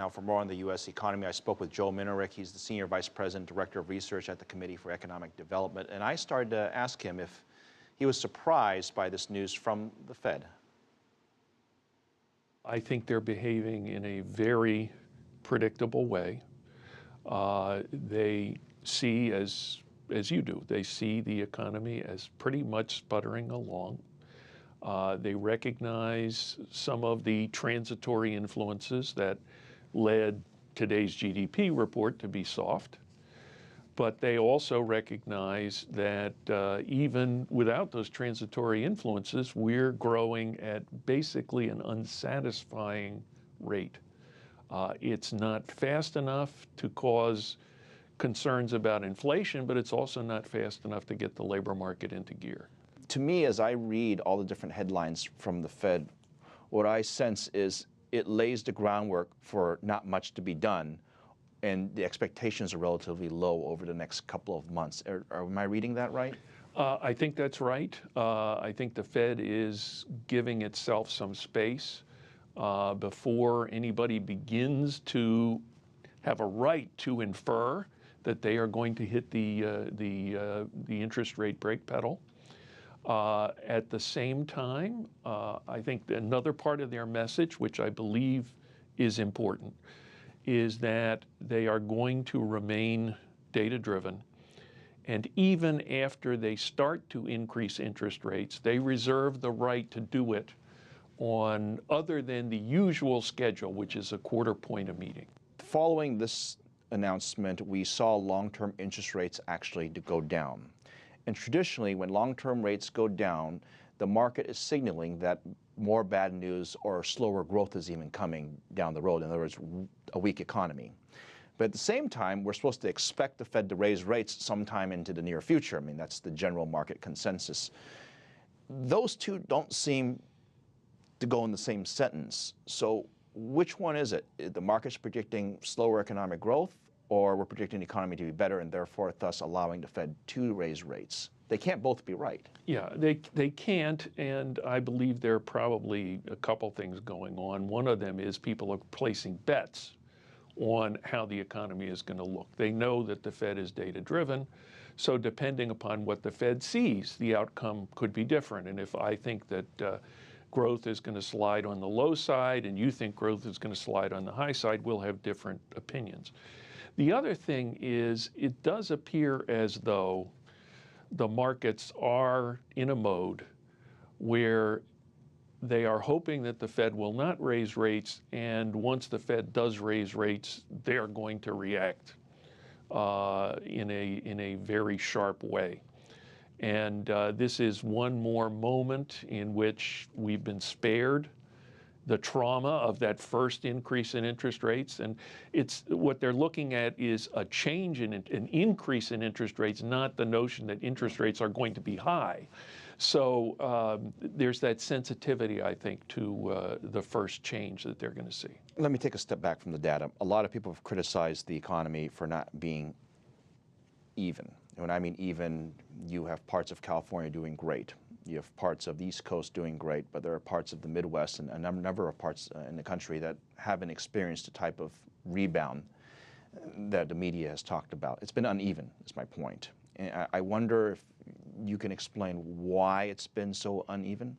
Now, for more on the U.S. economy, I spoke with Joe Minarik. He's the Senior Vice President, Director of Research at the Committee for Economic Development. And I started to ask him if he was surprised by this news from the Fed. I think they're behaving in a very predictable way. They see, as you do, they see the economy as pretty much sputtering along. They recognize some of the transitory influences that led today's GDP report to be soft, but they also recognize that even without those transitory influences, we're growing at basically an unsatisfying rate. It's not fast enough to cause concerns about inflation, but it's also not fast enough to get the labor market into gear. To me, as I read all the different headlines from the Fed, what I sense is it lays the groundwork for not much to be done, and the expectations are relatively low over the next couple of months. Am I reading that right? I think that's right. I think the Fed is giving itself some space before anybody begins to have a right to infer that they are going to hit the interest rate brake pedal. At the same time, I think another part of their message, which I believe is important, is that they are going to remain data-driven. And even after they start to increase interest rates, they reserve the right to do it on other than the usual schedule, which is a quarter point a meeting. Following this announcement, we saw long-term interest rates actually to go down. And traditionally, when long-term rates go down, the market is signaling that more bad news or slower growth is even coming down the road. In other words, a weak economy. But at the same time, we're supposed to expect the Fed to raise rates sometime into the near future. I mean, that's the general market consensus. Those two don't seem to go in the same sentence. So which one is it? The market's predicting slower economic growth, or we're predicting the economy to be better and therefore thus allowing the Fed to raise rates? They can't both be right. Yeah, they can't, and I believe there are probably a couple things going on. One of them is people are placing bets on how the economy is going to look. They know that the Fed is data-driven, so depending upon what the Fed sees, the outcome could be different. And if I think that growth is going to slide on the low side and you think growth is going to slide on the high side, we'll have different opinions. The other thing is, it does appear as though the markets are in a mode where they are hoping that the Fed will not raise rates, and once the Fed does raise rates, they're going to react in a very sharp way. And this is one more moment in which we've been spared the trauma of that first increase in interest rates. And it's what they're looking at is a change in an increase in interest rates, not the notion that interest rates are going to be high. So there's that sensitivity, I think, to the first change that they're going to see. Let me take a step back from the data. A lot of people have criticized the economy for not being even. When I mean even, you have parts of California doing great. You have parts of the East Coast doing great, but there are parts of the Midwest and a number of parts in the country that haven't experienced the type of rebound that the media has talked about. It's been uneven, is my point. And I wonder if you can explain why it's been so uneven?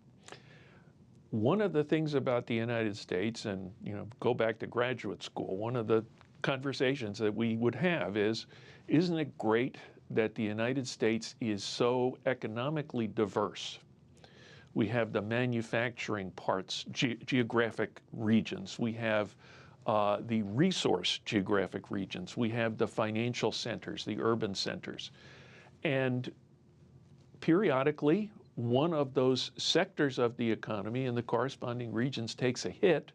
One of the things about the United States, and go back to graduate school, one of the conversations that we would have is, isn't it great that the United States is so economically diverse? We have the manufacturing parts, geographic regions. We have the resource geographic regions. We have the financial centers, the urban centers. And periodically, one of those sectors of the economy and the corresponding regions takes a hit.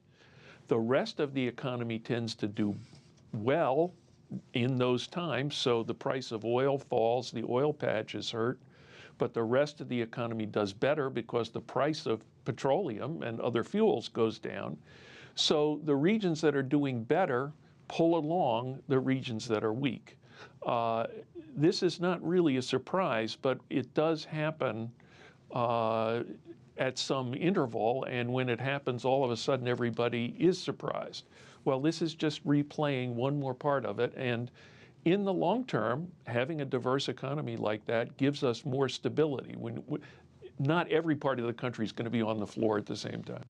The rest of the economy tends to do well in those times, so the price of oil falls, the oil patch is hurt, but the rest of the economy does better because the price of petroleum and other fuels goes down. So the regions that are doing better pull along the regions that are weak. This is not really a surprise, but it does happen at some interval, and when it happens, all of a sudden everybody is surprised. Well, this is just replaying one more part of it. And in the long term, having a diverse economy like that gives us more stability. Not every part of the country is going to be on the floor at the same time.